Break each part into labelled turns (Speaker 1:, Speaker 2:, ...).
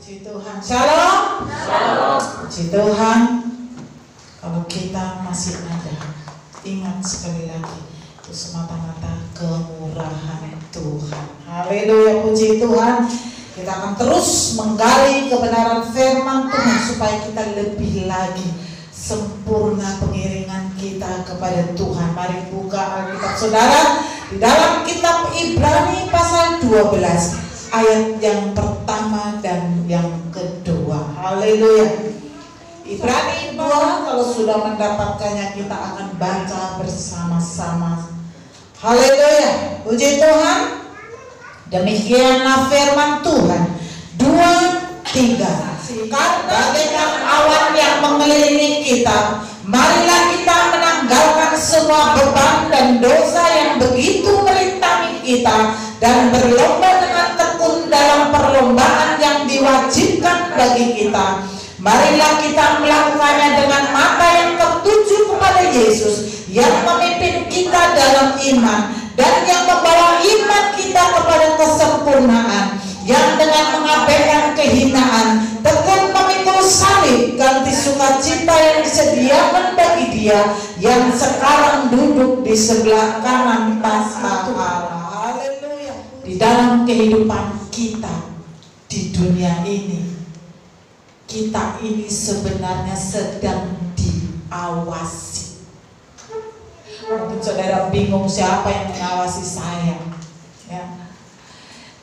Speaker 1: Puji Tuhan. Shalom.
Speaker 2: Shalom.
Speaker 1: Puji Tuhan. Kalau kita masih ada, ingat sekali lagi, itu semata-mata kemurahan Tuhan. Haleluya, puji Tuhan. Kita akan terus menggali kebenaran firman Tuhan supaya kita lebih lagi sempurna pengiringan kita kepada Tuhan. Mari buka Alkitab saudara di dalam kitab Ibrani pasal 12 ayat yang pertama dan yang kedua. Haleluya. Ibrani 2, kalau sudah mendapatkannya kita akan baca bersama-sama. Haleluya. Puji Tuhan. Demikianlah firman Tuhan. 2:3. Karena bagaikan awan yang mengelilingi kita, marilah kita menanggalkan semua beban dan dosa yang begitu merintangi kita, dan berlomba dengan tekun dalam perlombaan yang diwajibkan bagi kita. Marilah kita melakukannya dengan mata yang tertuju kepada Yesus yang memimpin kita dalam iman dan yang membawa iman kita kepada kesempurnaan, yang dengan mengabaikan kehinaan tekun memikul salib ganti sukacita yang disediakan bagi Dia yang sekarang duduk di sebelah kanan tahta Allah. Haleluya. Di dalam kehidupan kita di dunia ini, kita ini sebenarnya sedang diawasi. Mungkin saudara bingung siapa yang mengawasi saya, ya.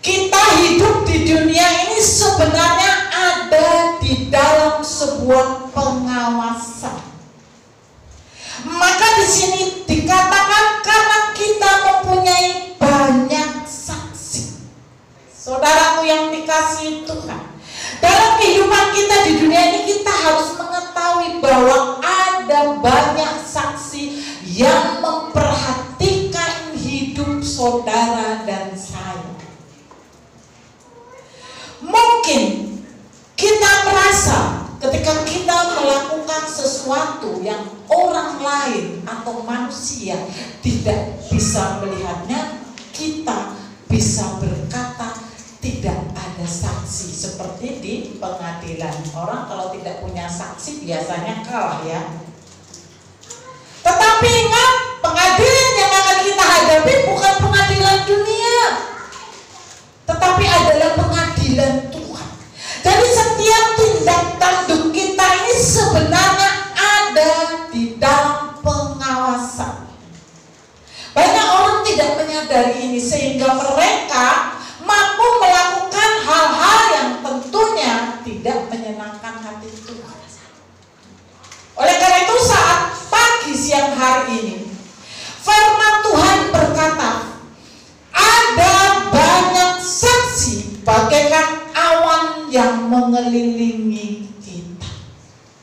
Speaker 1: Kita hidup di dunia ini sebenarnya ada di dalam sebuah pengawasan. Maka di sini dikatakan karena kita mempunyai banyak saksi. Saudaraku yang dikasihi Tuhan, dalam kehidupan kita di dunia ini kita harus mengetahui bahwa ada banyak saksi yang memperhatikan hidup saudara dan saya. Mungkin kita merasa ketika kita melakukan sesuatu yang orang lain atau manusia tidak bisa melihatnya, kita bisa berkata tidak ada saksi. Seperti di pengadilan, orang kalau tidak punya saksi biasanya kalah, ya. Tetapi ingat, pengadilan yang akan kita hadapi bukan pengadilan dunia, tetapi adalah pengadilan Tuhan. Jadi setiap tindak tanduk kita ini sebenarnya ada di dalam pengawasan. Banyak orang tidak menyadari ini sehingga mereka mampu melakukan hal-hal yang tentunya tidak menyenangkan hati Tuhan. Oleh karena itu saat pagi siang hari ini firman Tuhan berkata, ada banyak saksi bagaikan awan yang mengelilingi kita.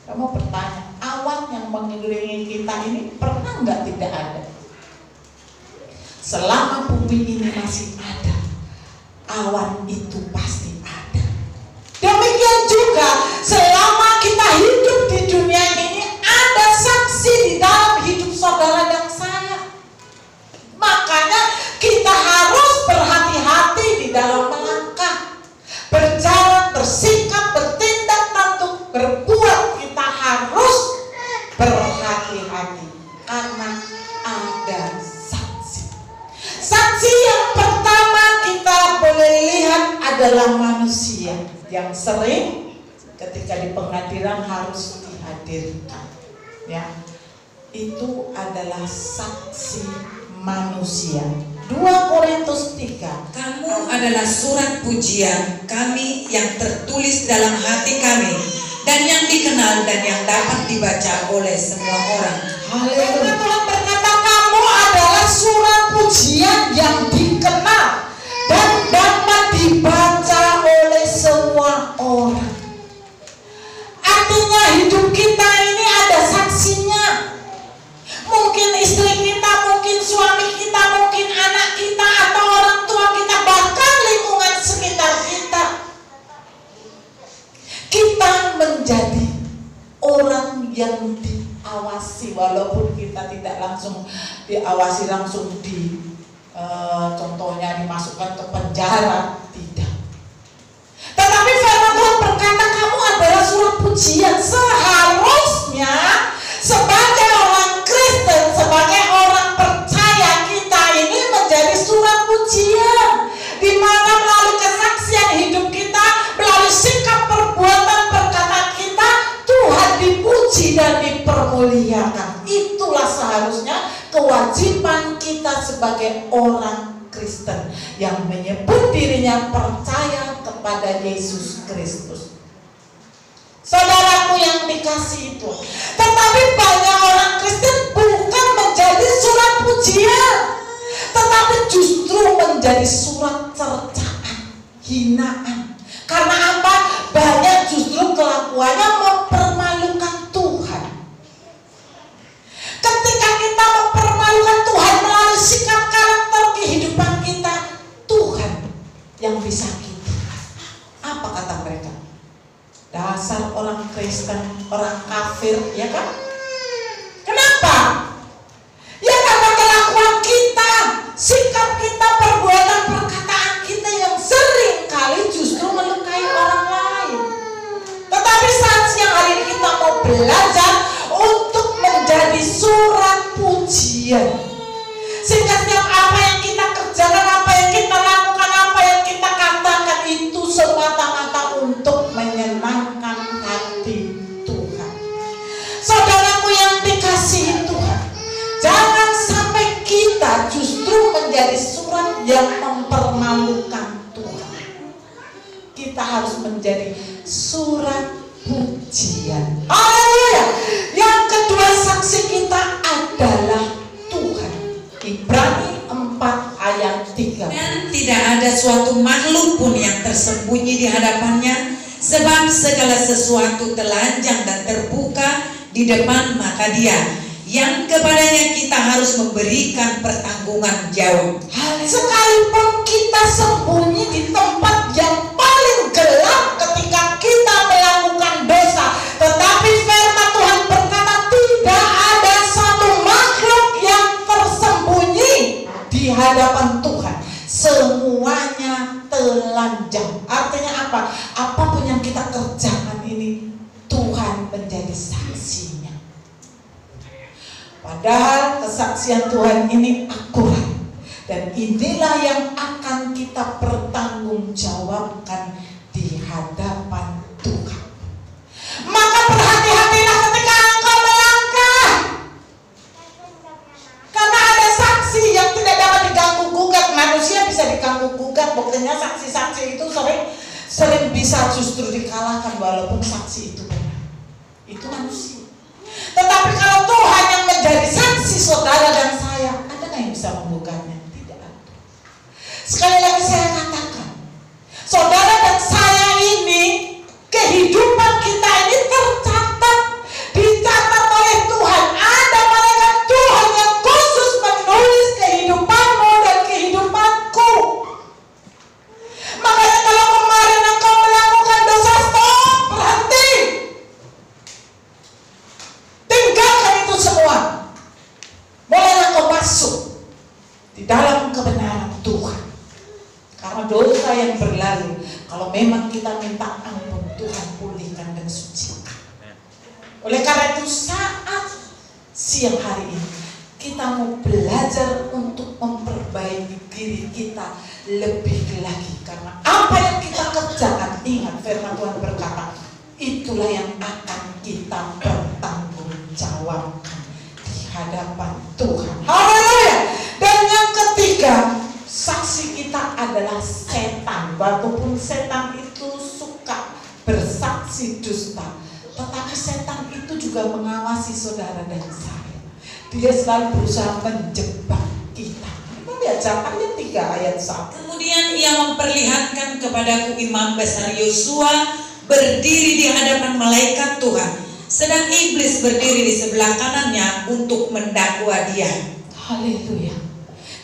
Speaker 1: Kamu bertanya, awan yang mengelilingi kita ini pernah nggak tidak ada? Selama bumi ini masih ada, awan itu pasti ada. Demikian juga selama kita hidup di dunia ini, ada saksi di dalam hidup saudara dan saya. Makanya kita harus berhati-hati di dalam melangkah, berjalan, bersikap, bertindak, tanduk, berbuat. Kita harus berhati-hati karena ada saksi. Saksi yang pertama kita boleh lihat adalah manusia yang sering ketika di pengadilan harus dihadirkan, ya. Itu adalah saksi manusia. 2 Korintus 3.
Speaker 3: Kamu adalah surat pujian kami yang tertulis dalam hati kami dan yang dikenal dan yang dapat dibaca oleh semua orang.
Speaker 1: Haleluya. Tuhan berkata kamu adalah surat pujian yang dikenal dan dapat dibaca oleh semua orang. Artinya hidup kita ini ada saksinya. Mungkin istri kita, mungkin suami kita, mungkin anak kita atau orang tua kita, bahkan lingkungan sekitar kita. Kita menjadi orang yang diawasi, walaupun kita tidak langsung diawasi, langsung contohnya dimasukkan ke penjara, tidak. Tetapi firman Tuhan berkata pujian. Seharusnya sebagai orang Kristen, sebagai orang percaya, kita ini menjadi surat pujian, di mana melalui kesaksian hidup kita, melalui sikap, perbuatan, perkataan kita, Tuhan dipuji dan dipermuliakan. Itulah seharusnya kewajiban kita sebagai orang Kristen yang menyebut dirinya percaya kepada Yesus Kristus. Saudaraku yang dikasihi Tuhan, tetapi banyak orang Kristen bukan menjadi surat pujian, tetapi justru menjadi surat cercaan, hinaan. Karena apa? Banyak justru kelakuannya mempermalukan Tuhan. Ketika kita mempermalukan Tuhan melalui sikap, karakter, kehidupan kita, Tuhan yang disakiti. Apa kata mereka? Dasar orang Kristen, orang kafir, ya kan? Kenapa? Ya karena kelakuan kita, sikap kita, perbuatan, perkataan kita yang sering kali justru melukai orang lain. Tetapi saat siang hari ini kita mau belajar untuk menjadi surat pujian, sehingga setiap apa yang kita kerjakan, apa yang kita lakukan, apa yang kita katakan itu semata-mata untuk menyenangkan hati Tuhan. Saudaraku yang dikasihi Tuhan, jangan sampai kita justru menjadi surat yang mempermalukan Tuhan. Kita harus menjadi surat pujian. Haleluya. Yang kedua, saksi kita adalah Tuhan. Ibrani 4 ayat 3.
Speaker 3: Dan tidak ada suatu makhluk pun yang tersembunyi di hadapannya, sebab segala sesuatu telanjang dan terbuka di depan mata Dia, yang kepadanya kita harus memberikan pertanggungan jawab.
Speaker 1: Sekalipun kita sembunyi di tempat yang paling gelap ketika kita melakukan dosa, tetapi firman Tuhan berkata tidak ada satu makhluk yang tersembunyi di hadapan Tuhan. Semuanya telanjang. Artinya apa? Apapun yang kita kerjakan ini, Tuhan menjadi saksinya. Padahal kesaksian Tuhan ini akurat, dan inilah yang akan kita pertanggungjawabkan di hadapan Tuhan. Maka berhati-hatilah ketika engkau melangkah, karena ada saksi yang tidak dapat diganggu-gugat. Manusia bisa diganggu-gugat, buktinya saksi-saksi itu sering bisa justru dikalahkan walaupun saksi itu benar. Itu manusia. Tetapi kalau Tuhan yang menjadi saksi saudara dan saya, ada nggak yang bisa menggugatnya? Tidak ada. Sekali lagi saya katakan, saudara dan saya ini, kehidupan kita ini tercatat, dicatat oleh Tuhan. Ada malaikat Tuhan yang khusus menulis kehidupanmu dan kehidupanku. Makanya kalau kemarin engkau melakukan dosa, stop, berhenti. Tinggalkan itu semua. Mulailah kau masuk di dalam kebenaran Tuhan. Karena dosa yang berlalu, kalau memang kita minta ampun, Tuhan pulihkan dan sucikan. Oleh karena itu saat siang hari ini kita mau belajar untuk memperbaiki diri kita lebih lagi. Karena apa yang kita kerjakan, ingat firman Tuhan berkata, itulah yang akan kita pertanggungjawabkan di hadapan Tuhan. Haleluya. Dan yang ketiga, saksi kita adalah setan. Walaupun setan itu suka bersaksi dusta, tetapi setan itu juga mengawasi saudara dan saya. Dia selalu berusaha menjebak kita. Kita lihat Zakaria 3 ayat 1.
Speaker 3: Kemudian ia memperlihatkan kepadaku imam besar Yosua berdiri di hadapan malaikat Tuhan, sedang iblis berdiri di sebelah kanannya untuk mendakwa dia.
Speaker 1: Haleluya.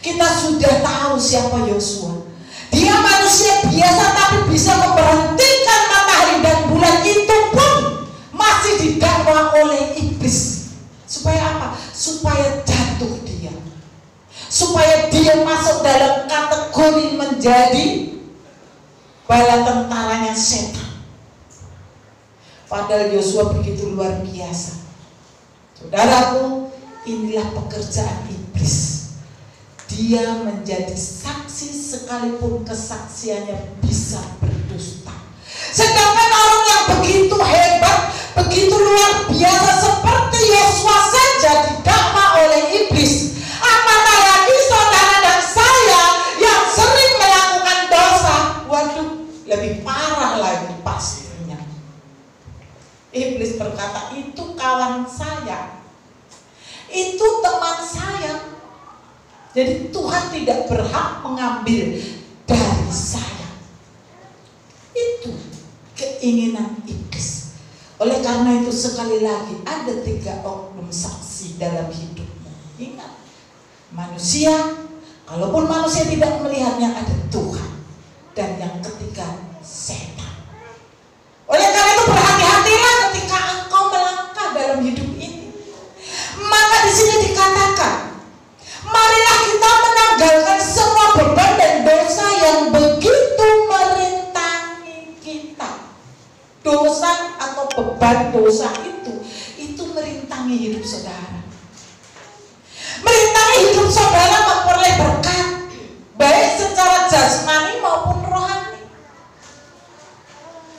Speaker 1: Kita sudah tahu siapa Yosua. Dia manusia biasa tapi bisa memberhentikan matahari dan bulan, itu pun masih didakwa oleh iblis. Supaya apa? Supaya jatuh dia. Supaya dia masuk dalam kategori menjadi bala tentaranya setan. Padahal Yosua begitu luar biasa. Saudaraku, inilah pekerjaan iblis. Dia menjadi saksi sekalipun kesaksiannya bisa berdusta. Sedangkan orang yang begitu hebat, begitu luar biasa seperti Yosua saja didakwa oleh iblis. Apatah lagi saudara dan saya yang sering melakukan dosa. Waduh, lebih parah lagi pastinya. Iblis berkata, itu kawan saya, itu teman saya. Jadi Tuhan tidak berhak mengambil dari saya. Itu keinginan iblis. Oleh karena itu sekali lagi ada 3 oknum saksi dalam hidupmu. Ingat, manusia, kalaupun manusia tidak melihatnya, ada Tuhan. Dan yang ketiga, setan. Oleh karena itu berhati-hatilah ketika engkau melangkah dalam hidup ini. Maka di sini dikatakan, marilah kita menanggalkan semua beban dan dosa yang begitu merintangi kita. Dosa atau beban dosa itu merintangi hidup saudara. Merintangi hidup saudara memperoleh berkat, baik secara jasmani maupun rohani.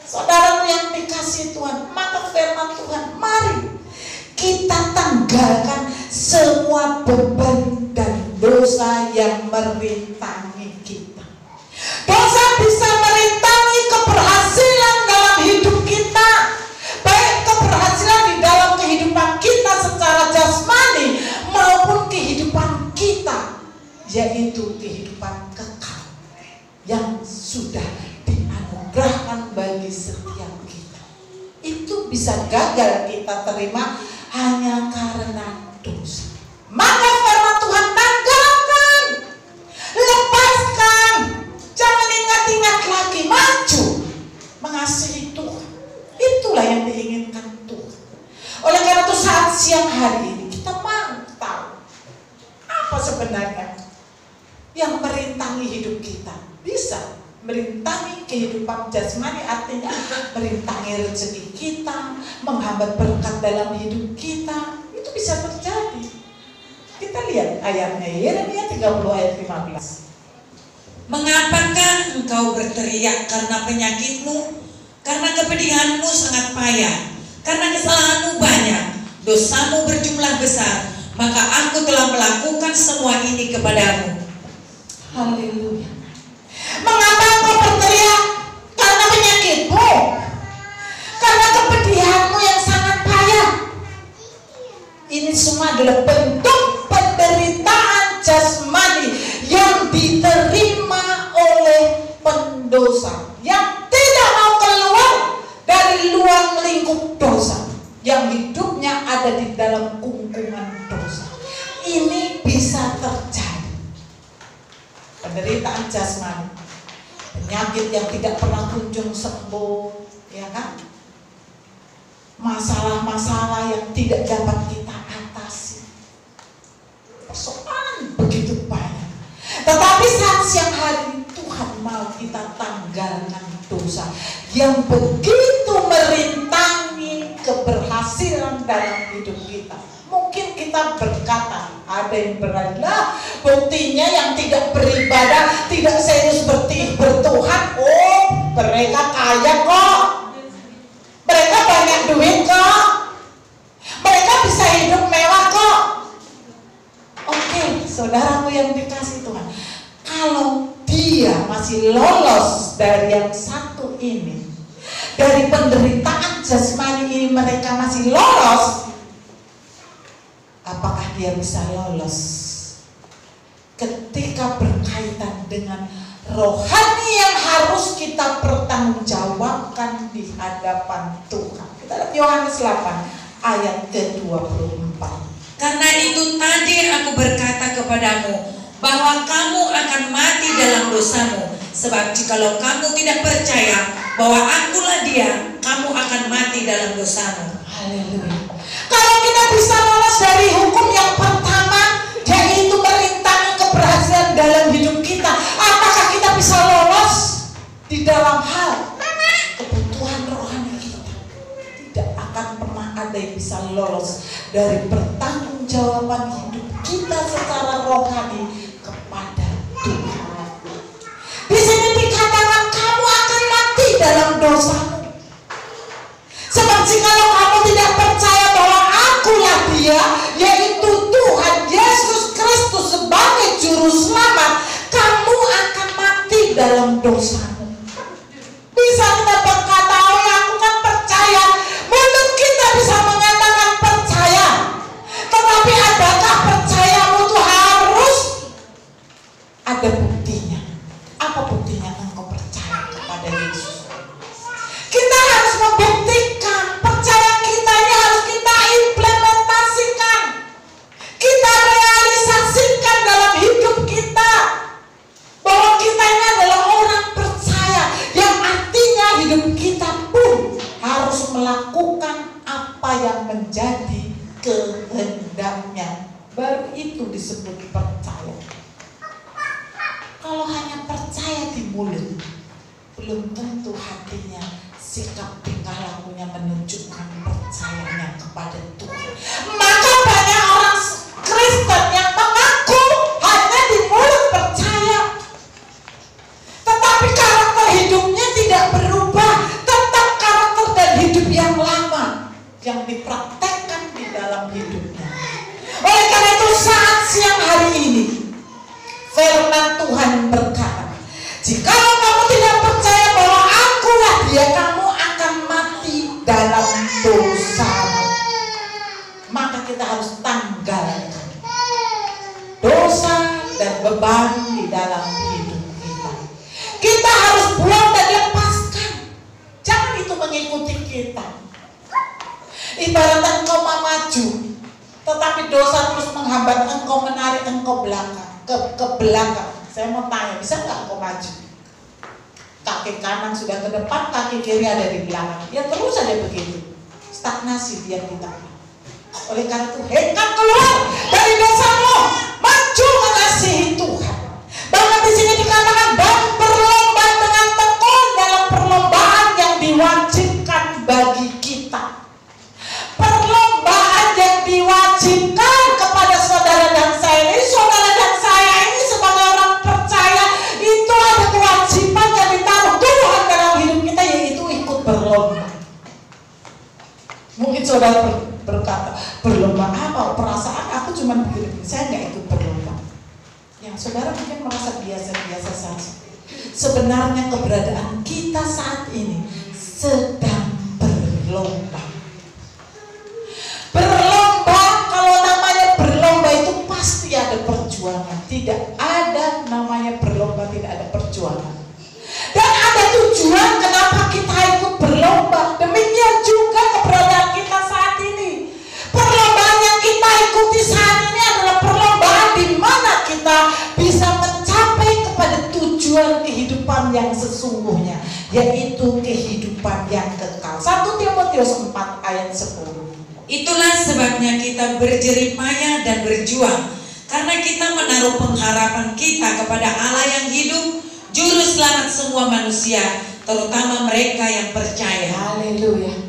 Speaker 1: Saudaraku yang dikasihi Tuhan, maka firman Tuhan, mari kita tanggalkan semua beban dan dosa yang merintangi kita. Dosa bisa merintangi keberhasilan dalam hidup kita, baik keberhasilan di dalam kehidupan kita secara jasmani maupun kehidupan kita, yaitu kehidupan kekal yang sudah dianugerahkan bagi setiap kita. Itu bisa gagal kita terima hanya karena dosa. Maka firman Tuhan, tanggalkan, lepaskan, jangan ingat-ingat lagi, maju mengasihi Tuhan. Itulah yang diinginkan Tuhan. Oleh karena itu saat siang hari ini kita mau tahu apa sebenarnya yang merintangi hidup kita. Bisa merintangi kehidupan jasmani, artinya merintangi rezeki kita, menghambat berkat dalam hidup kita. Itu bisa terjadi. Kita lihat ayatnya, Yeremia 30 ayat 15.
Speaker 3: Mengapakah engkau berteriak karena penyakitmu? Karena kepedihanmu sangat payah, karena kesalahanmu banyak, dosamu berjumlah besar, maka aku telah melakukan semua ini kepadamu.
Speaker 1: Haleluya. Mengapa engkau berteriak karena penyakitmu? Karena kepedihanmu yang sangat payah. Ini semua adalah bentuk penderitaan jasmani yang diterima oleh pendosa yang tidak mau keluar dari luar lingkup dosa, yang hidupnya ada di dalam kungkungan dosa. Ini bisa terjadi. Penderitaan jasmani, penyakit yang tidak pernah kunjung sembuh, ya kan? Masalah-masalah yang tidak dapat kita atasi, persoalan begitu banyak. Tetapi saat siang hari Tuhan mau kita tanggalkan dosa yang begitu merintangi keberhasilan dalam hidup kita. Mungkin kita berkata, ada yang berada, buktinya yang tidak beribadah, tidak serius bertuhan, oh mereka kaya kok, mereka banyak duit kok, mereka bisa hidup mewah kok. Oke, saudaraku yang dikasih Tuhan, kalau dia masih lolos dari yang satu ini, dari penderitaan jasmani ini mereka masih lolos, apakah dia bisa lolos ketika berkaitan dengan rohani yang harus kita pertanggungjawabkan di hadapan Tuhan? Kita lihat Yohanes 8 ayat ke-24.
Speaker 3: Karena itu tadi aku berkata kepadamu bahwa kamu akan mati dalam dosamu, sebab jikalau kamu tidak percaya bahwa akulah dia, kamu akan mati dalam dosamu.
Speaker 1: Haleluya. Kalau kita bisa lolos dari hukum yang pertama, yaitu merintangi keberhasilan dalam hidup kita, apakah kita bisa lolos di dalam hal kebutuhan rohani kita? pandai bisa lolos dari pertanggungjawaban hidup kita secara rohani kepada Tuhan. Di sini dikatakan kamu akan mati dalam dosamu. Sebab jikalau kamu tidak percaya bahwa akulah Dia, yaitu Tuhan Yesus Kristus sebagai juru selamat, kamu akan mati dalam dosamu. Bisa kita berkata, oh ya, aku kan percaya. Mulut kita bisa mengatakan percaya, tetapi adakah percayamu itu harus ada buktinya? Apa buktinya engkau percaya kepada Yesus? Kita harus membuktikan percaya kita ini, harus kita implementasikan, kita realisasikan dalam hidup kita bahwa kita ini adalah orang percaya, yang artinya hidup kita pun harus melakukan apa yang menjadi kehendaknya. Baru itu disebut percaya. Kalau hanya percaya di mulut, belum tentu hatinya, sikap tingkah lakunya menunjukkan percayanya kepada Tuhan. Maka banyak orang Kristen yang mengaku hanya di mulut percaya, tetapi karakter hidupnya tidak berubah. Tetap karakter dan hidup yang lama yang dipraktekkan di dalam hidupnya. Oleh karena itu saat siang hari ini firman Tuhan berkata, jikalau kamu tidak percaya bahwa akulah Dia, kamu akan mati dalam dosamu. Maka kita harus tanggalkan dosa dan beban di dalam hidup kita. Kita harus buang dan lepaskan. Jangan itu mengikuti kita. Ibarat engkau mau maju, tetapi dosa terus menghambat engkau, menarik engkau ke belakang. Saya mau tanya, bisa nggak engkau maju? Kaki kanan sudah ke depan, kaki kiri ada di belakang. Ya terus saja begitu. Stagnasi dia kita. Oleh karena itu, hendak keluar dari dosamu, maju mengasihi Tuhan. Bahkan di sini dikatakan, dan berlomba dengan tekun dalam perlombaan yang diwajibkan bagi kita. Perlombaan yang diwajibkan kepada saudara dan saya ini. Saudara dan saya ini sebagai orang percaya, itu ada kewajiban yang ditaruh Tuhan dalam hidup kita, yaitu ikut berlomba. Mungkin saudara berkata, berlomba apa? Perasaan aku cuma begini, saya nggak ikut berlomba. Yang saudara mungkin merasa biasa-biasa saja. Sebenarnya keberadaan kita saat ini sedang berlomba. Berlomba, kalau namanya berlomba itu pasti ada perjuangan. Tidak ada namanya berlomba tidak ada perjuangan. Dan ada tujuan kenapa kita ikut berlomba. Demikian juga keberadaan kita saat ini. Perlombaan yang kita ikuti saat ini adalah perlombaan di mana kita bisa mencapai kepada tujuan kehidupan yang sesungguhnya, yaitu kehidupan yang kekal. 1 Timotius 4 ayat 10.
Speaker 3: Itulah sebabnya kita berjeripaya dan berjuang, karena kita menaruh pengharapan kita kepada Allah yang hidup, juru selamat semua manusia, terutama mereka yang percaya.
Speaker 1: Haleluya.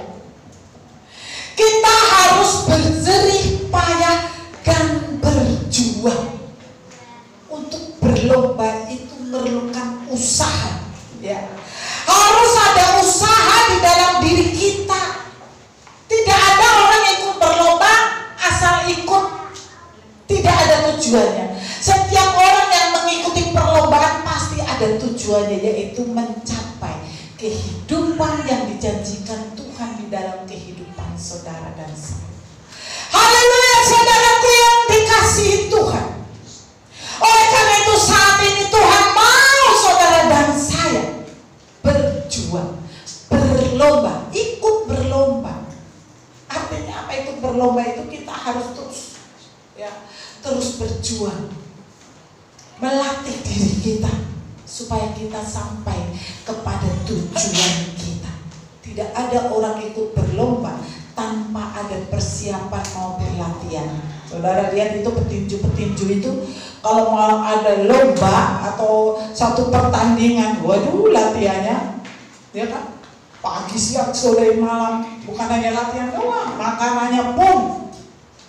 Speaker 1: Kita harus berjerih payah dan berjuang. Untuk berlomba itu memerlukan usaha, ya. Harus ada usaha di dalam diri kita. Tidak ada orang yang ikut berlomba asal ikut, tidak ada tujuannya. Setiap orang yang mengikuti perlombaan pasti ada tujuannya, yaitu mencapai kehidupan yang dijanjikan Tuhan di dalam kehidupan saudara dan saya. Haleluya, saudaraku yang dikasihi Tuhan. Oleh karena itu saat ini Tuhan mau saudara dan saya berjuang, berlomba, ikut berlomba. Artinya apa ikut berlomba itu? Kita harus terus berjuang, melatih diri kita supaya kita sampai kepada tujuan kita. Tidak ada orang ikut berlomba tanpa ada persiapan maupun latihan. Saudara lihat itu petinju-petinju itu kalau mau ada lomba atau satu pertandingan, waduh latihannya, ya kan? Pagi, siang, sore, malam. Bukan hanya latihan doang, makanannya pun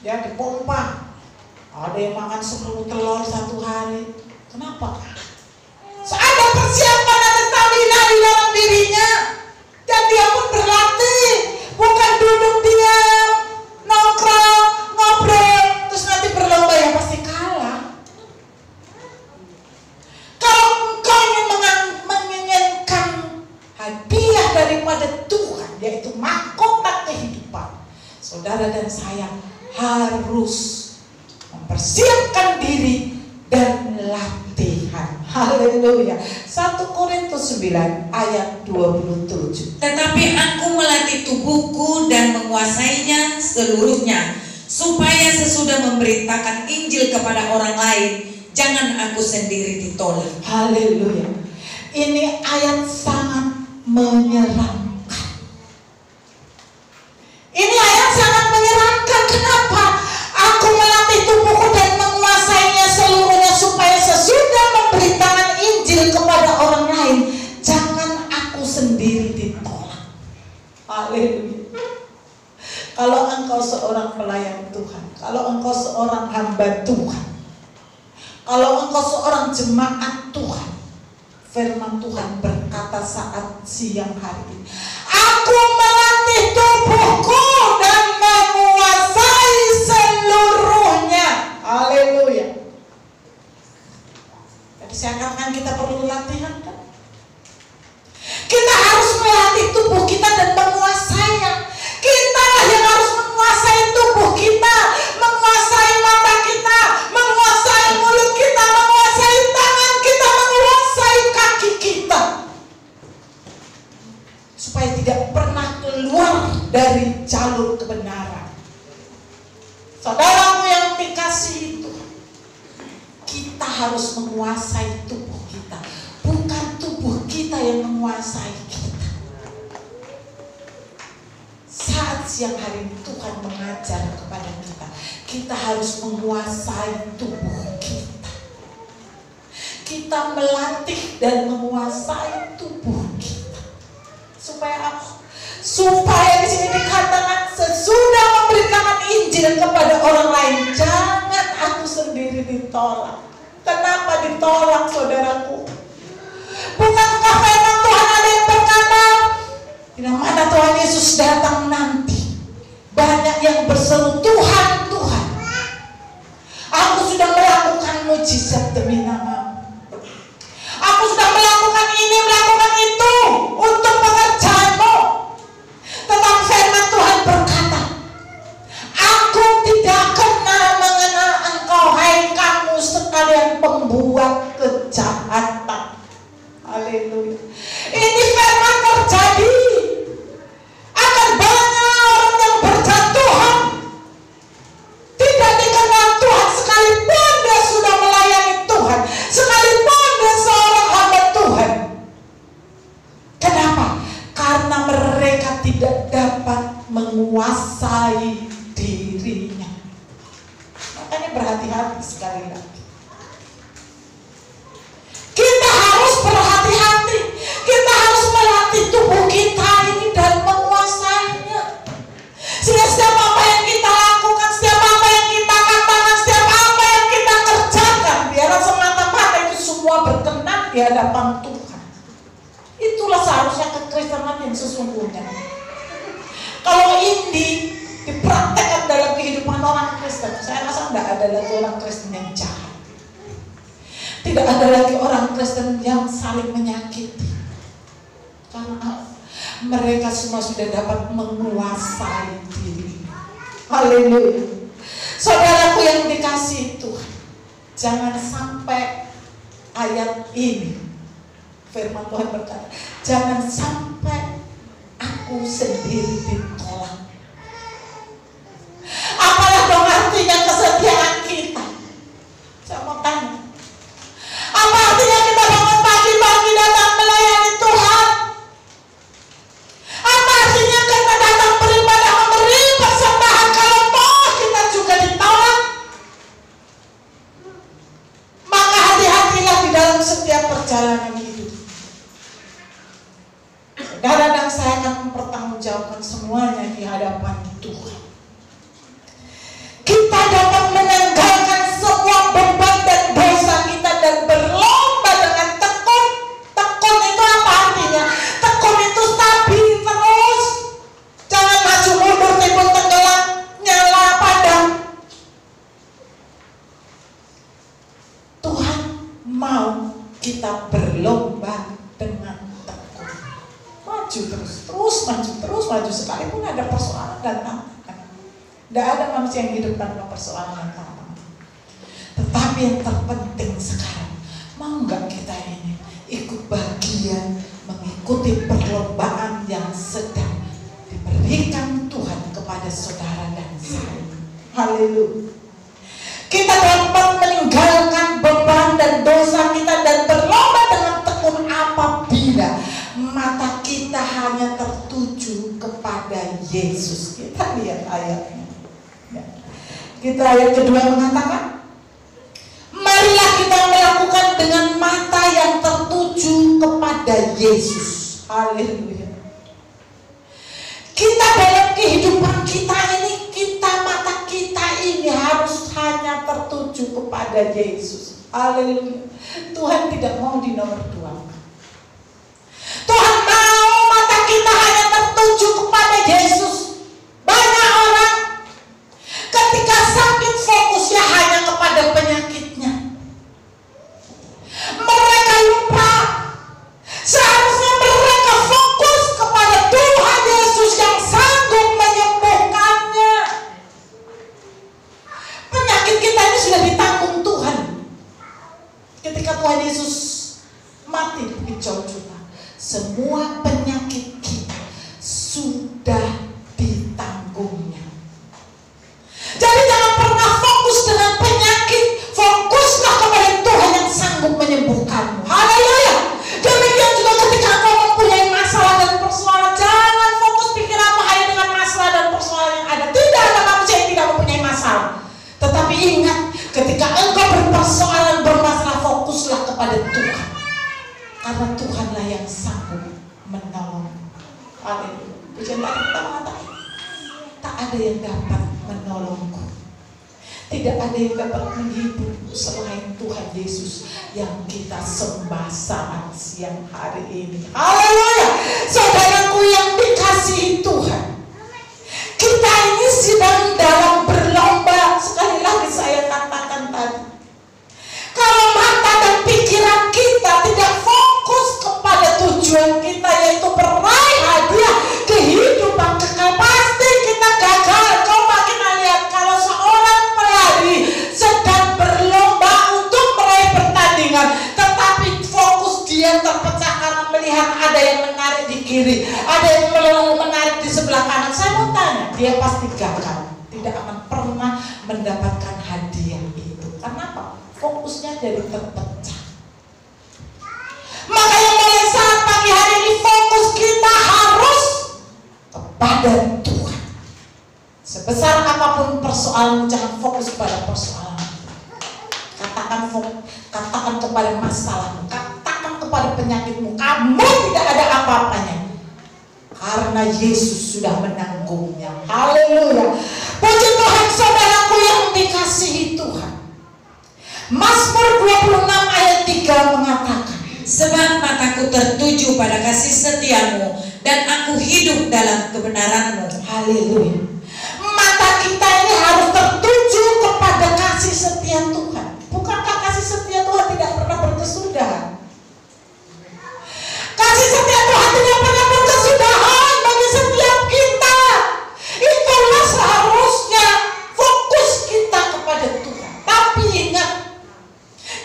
Speaker 1: ya dipompa. Ada yang makan 10 telur satu hari. Kenapa? Ada persiapan, ada stamina di dalam dirinya. Dan dia pun berlatih. Bukan duduk diam, nongkrong, ngobrol, terus nanti berlomba yang pasti kalah. Kalau engkau ingin menginginkan hadiah daripada Tuhan, yaitu mahkota kehidupan, saudara dan saya harus mempersiapkan diri dan latihan. Haleluya. 1 Korintus 9 ayat 27.
Speaker 3: Tetapi aku melatih tubuhku dan menguasainya seluruhnya, supaya sesudah memberitakan Injil kepada orang lain, jangan aku sendiri ditolak.
Speaker 1: Haleluya. Ini ayat sangat menyeramkan. Ini ayat sangat menyeramkan. Kenapa? Aku melatih tubuhku dan menguasainya seluruhnya, supaya sesudah memberitakan Injil kepada orang lain, jangan aku sendiri ditolak. Haleluya. Kalau engkau seorang pelayan Tuhan, kalau engkau seorang hamba Tuhan, kalau engkau seorang jemaat Tuhan, firman Tuhan berkata saat siang hari ini, aku melatih tubuhku dan menguasai seluruhnya. Haleluya. Jadi seakan-akan kita perlu latihan kan? Kita harus melatih tubuh kita dan menguasainya. Kita lah yang harus menguasai tubuh kita, menguasai mata kita, menguasai mulut kita, menguasai tangan kita, menguasai kaki kita, supaya tidak pernah keluar dari jalur kebenaran. Saudaraku yang dikasihi Tuhan, kita harus menguasai tubuh kita, bukan tubuh kita yang menguasai kita. Saat siang hari ini Tuhan mengajar kepada kita, kita harus menguasai tubuh kita. Kita melatih dan menguasai tubuh kita. Supaya apa? Supaya di sini dikatakan sesudah memberitakan Injil kepada orang lain, jangan aku sendiri ditolak. Kenapa ditolak, saudaraku? Bukankah firman Tuhan ada yang berkata, bila mana Tuhan Yesus datang nanti, banyak yang berseru, Tuhan, Tuhan, aku sudah melakukan mujizat demi nama-Mu. Aku sudah melakukan ini, melakukan itu untuk pekerjaan-Mu. Tetapi firman Tuhan berkata, aku tidak kenal mengenal engkau, hai kamu sekalian pembuat kejahatan. Haleluya. Ini firman terjadi. Akan banyak orang yang berjatuhan, tidak dikenal Tuhan, sekalipun dia sudah melayani Tuhan, sekalipun dia seorang hamba Tuhan. Kenapa? Karena mereka tidak dapat menguasai dirinya. Makanya berhati-hati sekali lagi. Kita harus berhati-hati. Kita harus melatih tubuh kita ini dan menguasainya. Sehingga setiap apa yang kita lakukan, setiap apa yang kita katakan, setiap apa yang kita kerjakan, biar semata-mata itu semua berkenan di hadapan Tuhan. Itulah seharusnya kekristenan yang sesungguhnya. Kalau ini dipraktekkan dalam kehidupan orang Kristen, saya rasa tidak ada lagi orang Kristen yang jahat. Tidak ada lagi orang Kristen yang saling menyakiti. Karena mereka semua sudah dapat menguasai diri. Haleluya. Saudaraku yang dikasihi Tuhan, jangan sampai ayat ini, firman Tuhan berkata, jangan sampai aku sendiri ditolak. Apalah dong artinya kesetiaan kita? Saya mau tanya, apa artinya kita bangun pagi-pagi datang melayani Tuhan? Apa artinya kita datang beribadah, memberi persembahan, kalau toh kita juga ditolak? Maka hati-hatilah di dalam setiap perjalanan hidup. Saudara dan saya mempertanggungjawabkan semuanya di hadapan Tuhan. Kita dapat menanggalkan semua beban dan dosa kita dan berlomba dengan tekun. Tekun itu apa artinya? Tekun itu stabil terus. Jangan maju mundur, timbul tenggelam, nyala padam. Tuhan mau kita berlomba dengan tekun. Maju terus maju sekalipun ada persoalan dan tantangan. Tidak ada manusia yang hidup tanpa persoalan dan tantangan. Tetapi yang terpenting sekarang, mau nggak kita ini ikut bagian mengikuti perlombaan yang sedang diberikan Tuhan kepada saudara dan saya. Haleluya. Kita dapat meninggalkan beban dan dosa kita dan berlomba dengan tekun apabila mata kita hanya tertuju kepada Yesus. Kita lihat ayatnya. Kita ayat kedua mengatakan, marilah kita melakukan dengan mata yang tertuju kepada Yesus. Haleluya. Kita dalam kehidupan kita ini, mata kita ini harus hanya tertuju kepada Yesus. Haleluya. Tuhan tidak mau di nomor dua. Tuhan mau mata kita hanya tertuju kepada Yesus. Banyak orang ketika sakit fokusnya hanya kepada penyakitnya. Mereka lupa seharusnya mereka fokus kepada Tuhan Yesus yang sanggup menyembuhkannya. Penyakit kita ini sudah ditanggung Tuhan. Ketika Tuhan Yesus mati di Golgota, semua penyakit kita sudah ditanggungnya. Jadi jangan pernah fokus dengan penyakit, fokuslah kepada Tuhan yang sanggup menyembuhkanmu. Haleluya. Demikian juga ketika engkau mempunyai masalah dan persoalan, jangan fokus pikiranmu hanya dengan masalah dan persoalan yang ada. Tidak ada manusia yang tidak mempunyai masalah. Tetapi ingat, ketika engkau berpersoalan, bermasalah, fokuslah kepada Tuhan. Karena Tuhanlah yang sanggup menolong. Haleluya. Pujian tadi kita mengatakan, tak ada yang dapat menolongku. Tidak ada yang dapat menghiburku selain Tuhan Yesus yang kita sembah saat siang hari ini. Haleluya. Saudaraku yang dikasihi Tuhan, kita ini sedang dalam berlomba. Sekali lagi saya katakan tadi, kalau mata dan pikiran kita tidak fokus kepada tujuan kita, yaitu meraih hadiah kehidupan kekal, pasti kita gagal. Coba kita lihat, kalau seorang pelari sedang berlomba untuk meraih pertandingan, tetapi fokus dia terpecah karena melihat ada yang menarik di kiri, ada yang menarik di sebelah kanan. Saya mau tanya, dia pasti gagal, tidak akan pernah mendapatkan hadiah itu. Kenapa? Fokusnya jadi terpecah. Makanya mulai saat pagi hari ini, fokus kita harus kepada Tuhan. Sebesar apapun persoalan, jangan fokus pada persoalan. Katakan kepada masalahmu, katakan kepada penyakitmu, kamu tidak ada apa-apanya. Karena Yesus sudah menanggungnya. Haleluya. Puji Tuhan, saudaraku yang dikasihi Tuhan. Mazmur 26 ayat 3 mengatakan,
Speaker 3: sebab mataku tertuju pada kasih setiamu dan aku hidup dalam kebenaranmu.
Speaker 1: Haleluya. Mata kita ini harus tertuju kepada kasih setia Tuhan. Bukankah kasih setia Tuhan tidak pernah berkesudahan? Kasih setia Tuhan tidak pernah berkesudahan bagi setiap kita. Itulah seharusnya fokus kita kepada Tuhan. Tapi ingat,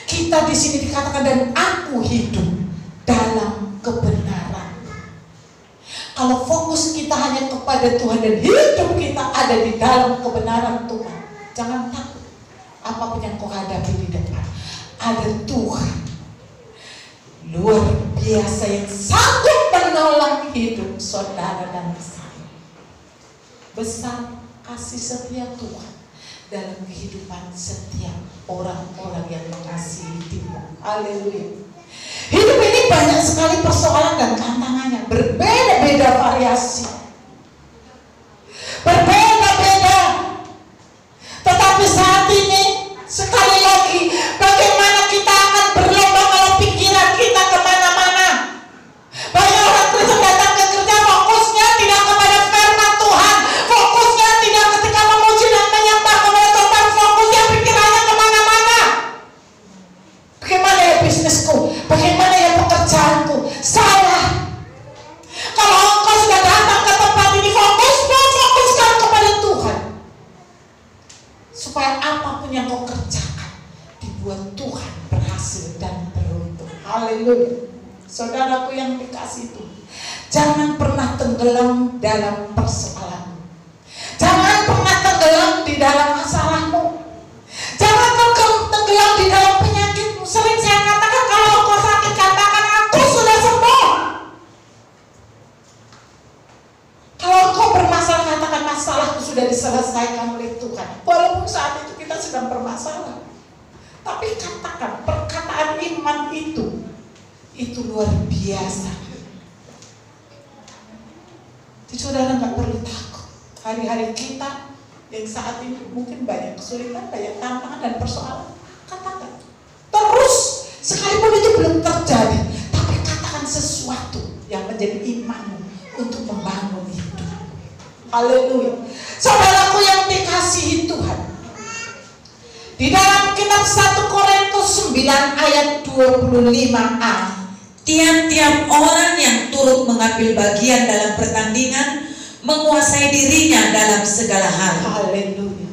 Speaker 1: kita di sini dikatakan dan aku hidup dalam kebenaran. Kalau fokus kita hanya kepada Tuhan dan hidup kita ada di dalam kebenaran Tuhan, jangan takut apapun yang kau hadapi di depan. Ada Tuhan luar biasa yang sanggup menolong hidup saudara dan saya. Besar kasih setia Tuhan dalam kehidupan setiap orang-orang yang mengasihi Dia. Haleluya. Hidup ini banyak sekali persoalan dan tantangannya, berbeda-beda variasi. Haleluya. Saudaraku yang dikasih itu, jangan pernah tenggelam dalam persoalanmu. Jangan pernah tenggelam di dalam masalahmu. Jangan tenggelam di dalam penyakitmu. Sering saya katakan, kalau kau sakit, katakan aku sudah sembuh. Kalau kau bermasalah, katakan masalahku sudah diselesaikan oleh Tuhan. Walaupun saat itu kita sedang bermasalah, tapi katakan perkataan iman itu luar biasa. Jadi saudara nggak perlu takut. Hari-hari kita yang saat ini mungkin banyak kesulitan, banyak tantangan dan persoalan. Katakan terus, sekalipun itu belum terjadi, tapi katakan sesuatu yang menjadi imanmu untuk membangun hidup. Haleluya. Saudaraku yang dikasihi Tuhan, di dalam kitab 1 Korintus 9 ayat 25a,
Speaker 3: tiap-tiap orang yang turut mengambil bagian dalam pertandingan menguasai dirinya dalam segala hal.
Speaker 1: Haleluya.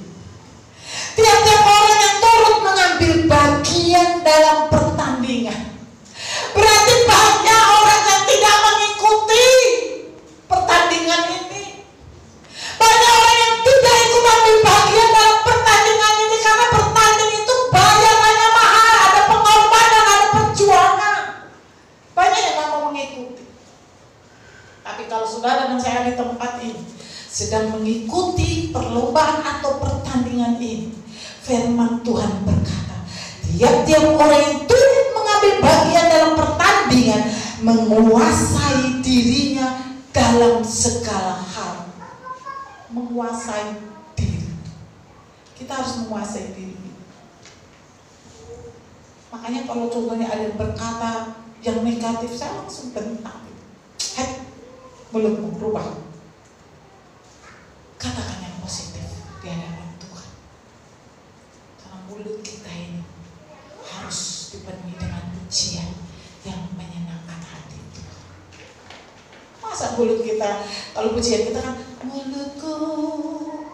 Speaker 1: Tiap-tiap orang yang turut mengambil bagian dalam pertandingan. Berarti banyak orang yang tidak mengikuti pertandingan ini. Banyak orang yang tidak ikut ambil bagian dalam pertandingan ini karena pertandingan itu bayarannya mahal, ada pengorbanan, ada perjuangan. Banyak yang tidak mau mengikuti. Tapi kalau saudara dan saya di tempat ini sedang mengikuti perlombaan atau pertandingan ini, firman Tuhan berkata, tiap-tiap orang yang turut mengambil bagian dalam pertandingan menguasai dirinya dalam segala hal. Menguasai diri. Kita harus menguasai diri. Makanya kalau contohnya ada yang berkata yang negatif, saya langsung bentak. Mulutmu berubah. Katakan yang positif di hadapan Tuhan. Karena mulut kita ini harus dipenuhi dengan pujian yang menyenangkan hati Tuhan. Masa mulut kita, kalau pujian kita kan, mulutku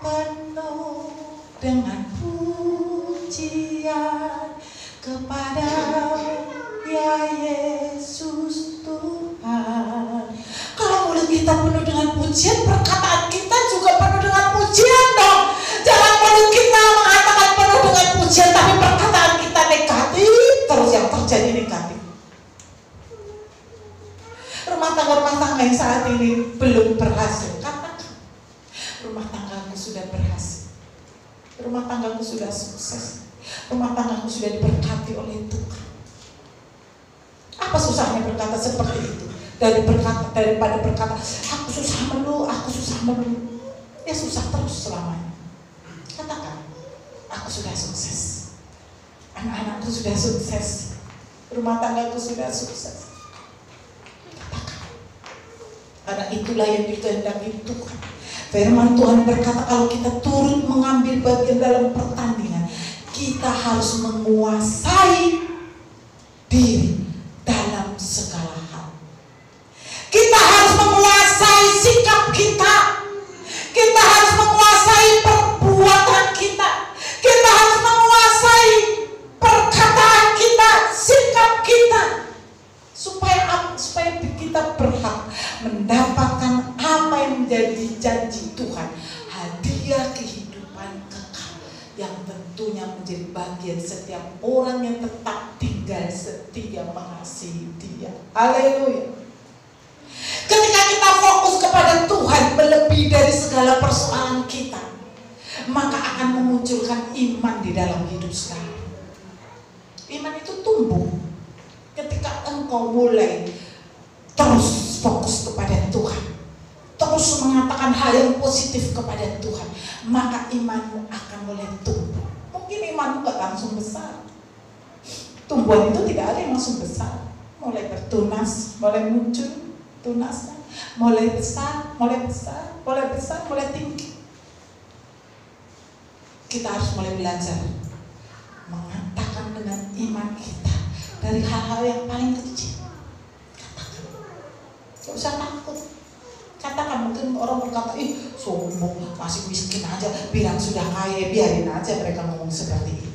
Speaker 1: penuh dengan pujian kepada ya Yesus Tuhan. Kalau mulut kita penuh dengan pujian, perkataan kita juga penuh dengan pujian dong. Jangan mulut kita mengatakan penuh dengan pujian, tapi perkataan kita negatif, terus yang terjadi negatif. Rumah tangga yang saat ini belum berhasil, katakan rumah tanggaku sudah berhasil, rumah tanggaku sudah sukses, rumah tanggaku sudah diberkati oleh Tuhan. Apa susahnya berkata seperti itu? Daripada berkata aku susah melulu. Ya susah terus selamanya. Katakan aku sudah sukses, anak-anakku sudah sukses, rumah tanggaku sudah sukses. Katakan, karena itulah yang dikehendaki Tuhan. Firman Tuhan berkata, kalau kita turut mengambil bagian dalam pertandingan, kita harus menguasai diri dalam segala hal. Kita harus menguasai sikap kita. Kita harus menguasai perbuatan kita. Kita harus menguasai perkataan kita, sikap kita, supaya kita berhak mendapatkan apa yang menjadi janji Tuhan, hadiah kehidupan kekal yang tentunya menjadi bagian setiap orang yang tetap tinggal setia mengasihi Dia. Haleluya. Ketika kita fokus kepada Tuhan melebihi dari segala persoalan kita, maka akan memunculkan iman di dalam hidup saudara. Iman itu tumbuh ketika engkau mulai terus fokus kepada Tuhan, terus mengatakan hal yang positif kepada Tuhan, maka imanmu akan mulai tumbuh. Mungkin imanmu gak langsung besar. Tumbuhan itu tidak ada yang langsung besar. Mulai bertunas, mulai muncul tunasnya, mulai besar, mulai tinggi. Kita harus mulai belajar mengatakan dengan iman kita dari hal-hal yang paling kecil. Katakan, gak usah takut. Katakan, mungkin orang berkata, sombong, masih miskin aja, bilang sudah kaya, biarin aja mereka ngomong seperti itu.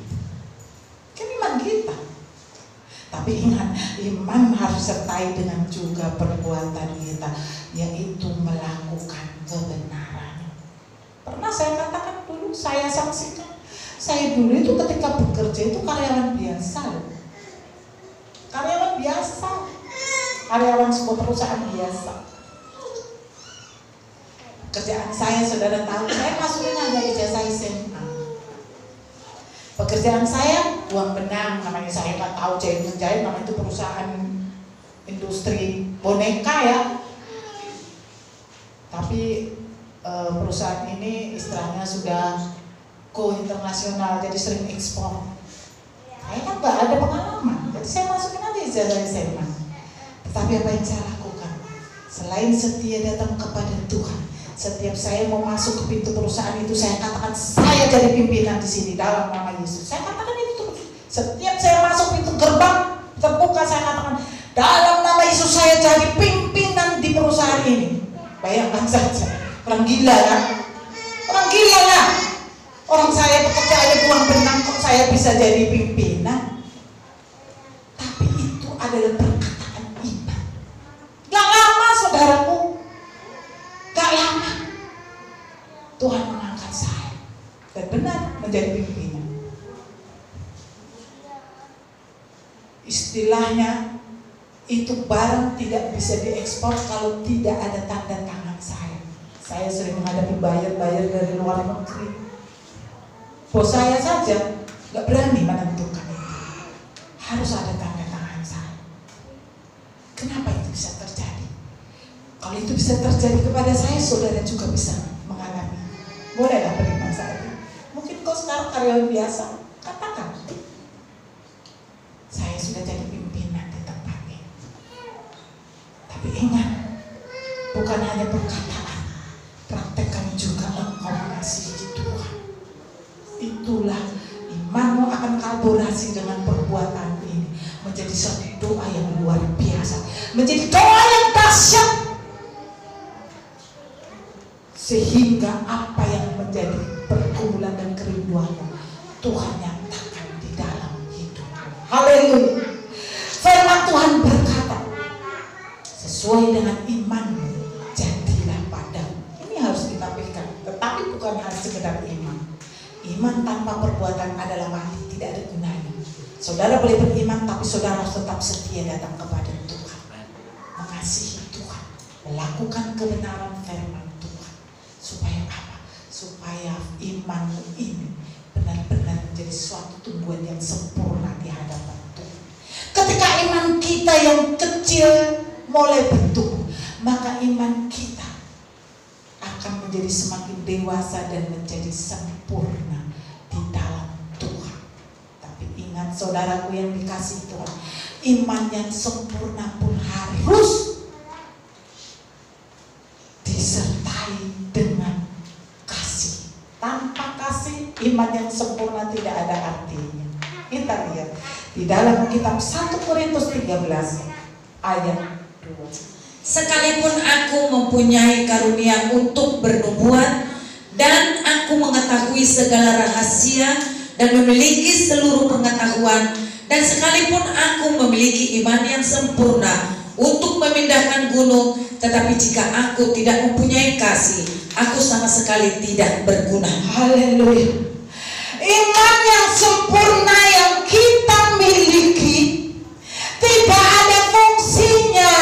Speaker 1: Kan iman kita. Tapi Tapi ingat, iman harus sertai dengan juga perbuatan kita, yaitu melakukan kebenaran. Pernah saya katakan dulu, saya saksikan, saya dulu itu ketika bekerja itu karyawan biasa, karyawan biasa, karyawan sebuah perusahaan biasa. Kerjaan saya, saudara tahu, saya masuknya ada ijazah SMA. Pekerjaan saya buang benang, namanya saya nggak tahu jahit menjahit, namanya itu perusahaan industri boneka ya. Tapi perusahaan ini istilahnya sudah go internasional, jadi sering ekspor. Saya kan nggak ada pengalaman, jadi saya masukin aja ijazah SMA. Tetapi apa yang saya lakukan? Selain setia datang kepada Tuhan, setiap saya mau masuk ke pintu perusahaan itu, saya katakan saya jadi pimpinan di sini dalam nama Yesus. Saya katakan itu terus. Setiap saya masuk pintu gerbang terbuka, saya katakan dalam nama Yesus saya jadi pimpinan di perusahaan ini. Bayangkan saja, orang gila kan? Orang gila lah. Orang saya bekerja aja buang benang, kok saya bisa jadi pimpinan? Tapi itu adalah perkataan iman. Gak lama saudaraku, gak lama Tuhan mengangkat saya dan benar menjadi pimpinan. Istilahnya itu barang tidak bisa diekspor kalau tidak ada tanda tangan saya. Saya sering menghadapi bayar dari luar negeri. Bos saya saja gak berani menentukan itu. Harus ada tanda tangan saya. Kenapa itu bisa terjadi? Kalau itu bisa terjadi kepada saya, saudara juga bisa mengalami. Bolehlah beriman saya. Mungkin kau sekarang karyawan biasa, katakan saya sudah jadi pimpinan di tempat ini. Tapi ingat, bukan hanya perkataan, praktekkan juga engkau mengasihi Tuhan. Itulah imanmu akan kolaborasi dengan perbuatan ini, menjadi satu doa yang luar biasa, menjadi doa yang dahsyat, sehingga apa yang menjadi pergumulan dan kerinduanmu Tuhan nyatakan di dalam hidupmu. Haleluya. Firman Tuhan berkata, sesuai dengan imanmu jadilah padamu. Ini harus kita pikirkan, tetapi bukan hanya sekedar iman. Iman tanpa perbuatan adalah mati, tidak ada gunanya. Saudara boleh beriman, tapi saudara harus tetap setia datang kepada Tuhan, mengasihi Tuhan, melakukan kebenaran firman Tuhan. Supaya apa? Supaya imanmu ini benar-benar menjadi suatu tumbuhan yang sempurna di hadapan Tuhan. Ketika iman kita yang kecil mulai bertumbuh, maka iman kita akan menjadi semakin dewasa dan menjadi sempurna di dalam Tuhan. Tapi ingat saudaraku yang dikasihi Tuhan, iman yang sempurna pun harus disertai dengan kasih. Tanpa kasih, iman yang sempurna tidak ada artinya. Kita lihat di dalam kitab 1 Korintus 13 ayat 2.
Speaker 3: Sekalipun aku mempunyai karunia untuk bernubuat dan aku mengetahui segala rahasia dan memiliki seluruh pengetahuan, dan sekalipun aku memiliki iman yang sempurna untuk memindahkan gunung, tetapi jika aku tidak mempunyai kasih, aku sama sekali tidak berguna.
Speaker 1: Haleluya. Iman yang sempurna yang kita miliki tidak ada fungsinya,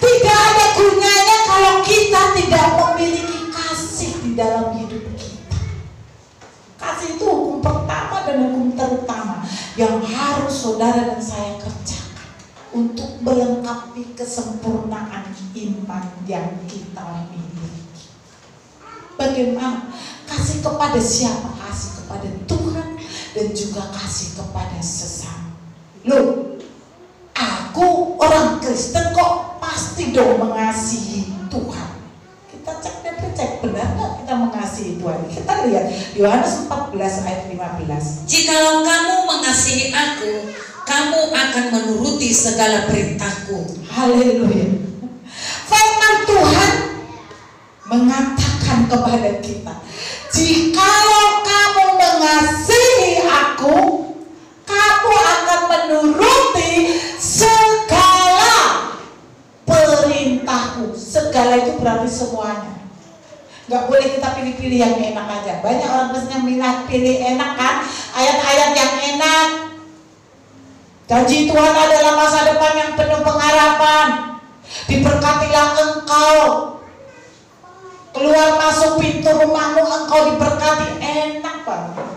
Speaker 1: tidak ada gunanya kalau kita tidak memiliki kasih di dalam hidup kita. Kasih itu hukum pertama dan hukum terutama yang harus saudara dan saya kerjakan untuk melengkapi kesempurnaan iman yang kita miliki. Bagaimana? Kasih kepada siapa? Kasih kepada Tuhan dan juga kasih kepada sesama. Loh, aku orang Kristen kok pasti dong mengasihi Tuhan. Kita cek benar nggak kita mengasihi Tuhan? Kita lihat Yohanes 14 ayat 15.
Speaker 3: Jikalau kamu mengasihi aku, kamu akan menuruti segala perintahku.
Speaker 1: Haleluya. Firman Tuhan mengatakan kepada kita, jikalau kamu mengasihi aku, kamu akan menuruti itu berarti semuanya. Nggak boleh kita pilih-pilih yang enak aja. Banyak orang biasanya pilih enak kan, ayat-ayat yang enak. Janji Tuhan adalah masa depan yang penuh pengharapan. Diberkatilah engkau. Keluar masuk pintu rumahmu engkau diberkati. Enak banget.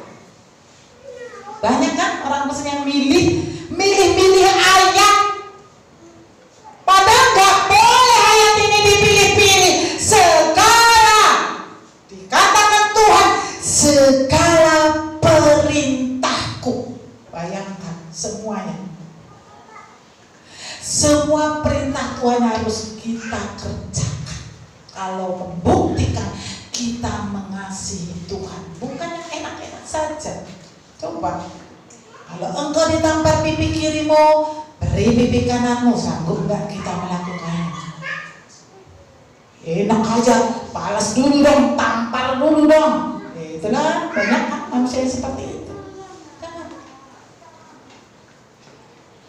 Speaker 1: Banyak kan orang biasanya milih ayat. Padahal nggak boleh ayat ini dipilih-pilih. Dikatakan Tuhan, segala perintahku. Bayangkan semuanya. Semua perintah Tuhan harus kita kerjakan. Kalau membuktikan kita mengasihi Tuhan, bukan yang enak-enak saja. Coba, kalau engkau ditampar pipi kirimu, beri pipi kananmu. Sanggup nggak kita melakukannya? Enak aja, balas dulu dong, tampar dulu dong. Itulah banyak kan manusia yang seperti itu.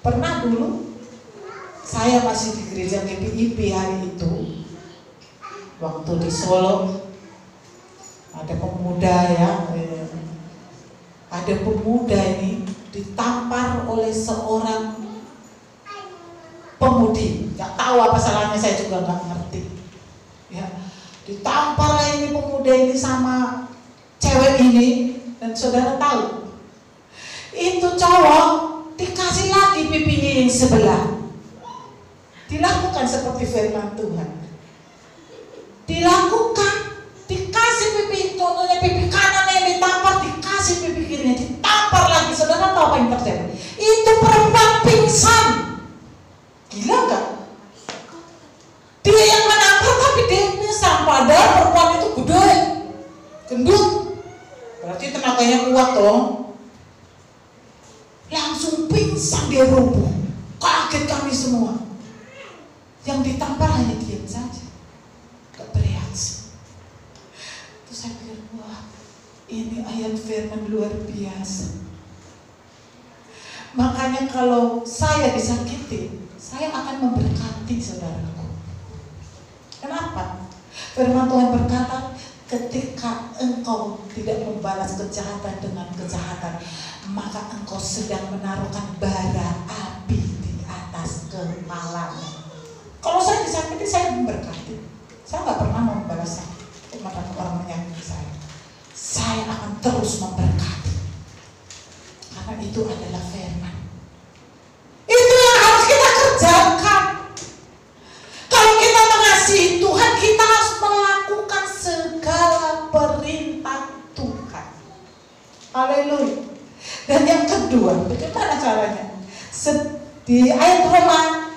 Speaker 1: Pernah dulu saya masih di gereja GPIP hari itu, waktu di Solo ada pemuda ya, ada pemuda ini ditampar oleh seorang pemudi. Nggak tahu apa salahnya, saya juga nggak ngerti. Ya, ditampar ini pemuda ini sama cewek ini, dan saudara tahu itu cowok dikasih lagi pipinya yang sebelah. Dilakukan seperti firman Tuhan. Dilakukan, dikasih pipi, contohnya pipi kanan yang ditampar, dikasih pipi kirinya, ditampar lagi. Saudara tahu apa yang terjadi? Itu perempuan pingsan. Gila gak? Dia yang menampar tapi dia pingsan. Padahal perempuan itu gede, gendut. Berarti tenaganya kuat dong. Langsung pingsan, dia rubuh. Kaget kami semua. Yang ditampar hanya diam saja, gak bereaksi. Terus saya pikir, wah, ini ayat firman luar biasa. Makanya kalau saya disakiti, saya akan memberkati saudaraku. Kenapa? Firman Tuhan berkata, ketika engkau tidak membalas kejahatan dengan kejahatan, maka engkau sedang menaruhkan bara api di atas kepalanya. Kalau saya disakiti, saya memberkati. Saya nggak pernah membalas sakit kepada orang menyakiti saya. Saya akan terus memberkati. Karena itu adalah firman. Itu yang harus kita kerjakan. Kalau kita mengasihi Tuhan, kita harus melakukan segala perintah Tuhan. Haleluya. Dan yang kedua, bagaimana caranya? Di ayat Roma,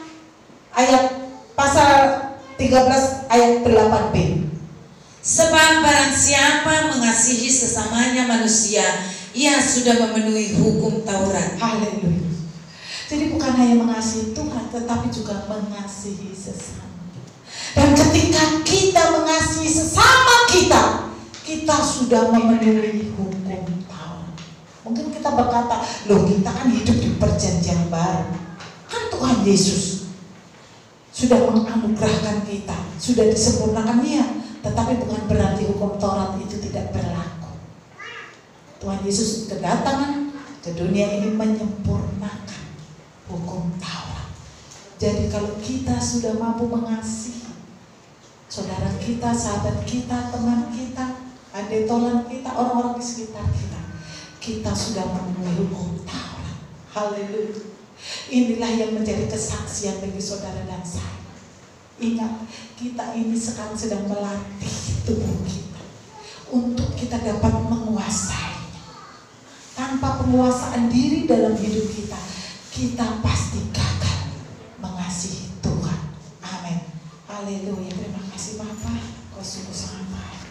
Speaker 1: ayat pasal 13 ayat 8b.
Speaker 3: Sebab barang siapa mengasihi sesamanya manusia, ia sudah memenuhi hukum Taurat.
Speaker 1: Haleluya. Jadi bukan hanya mengasihi Tuhan, tetapi juga mengasihi sesama. Dan ketika kita mengasihi sesama kita, kita sudah memenuhi hukum Taurat. Mungkin kita berkata, loh kita kan hidup di perjanjian baru. Kan Tuhan Yesus sudah menganugerahkan kita, sudah disempurnakan dia, tetapi bukan berarti hukum Taurat itu tidak berlaku. Tuhan Yesus kedatangan ke dunia ini menyempurnakan hukum Taurat. Jadi kalau kita sudah mampu mengasihi saudara kita, sahabat kita, teman kita, adik tolan kita, orang-orang di sekitar kita, kita sudah memenuhi hukum Taurat. Haleluya. Inilah yang menjadi kesaksian bagi saudara dan saya. Ingat, kita ini sekarang sedang melatih tubuh kita untuk kita dapat menguasainya. Tanpa penguasaan diri dalam hidup kita, kita pasti gagal mengasihi Tuhan. Amin. Haleluya. Terima kasih Bapak. Kau sungguh sangat baik.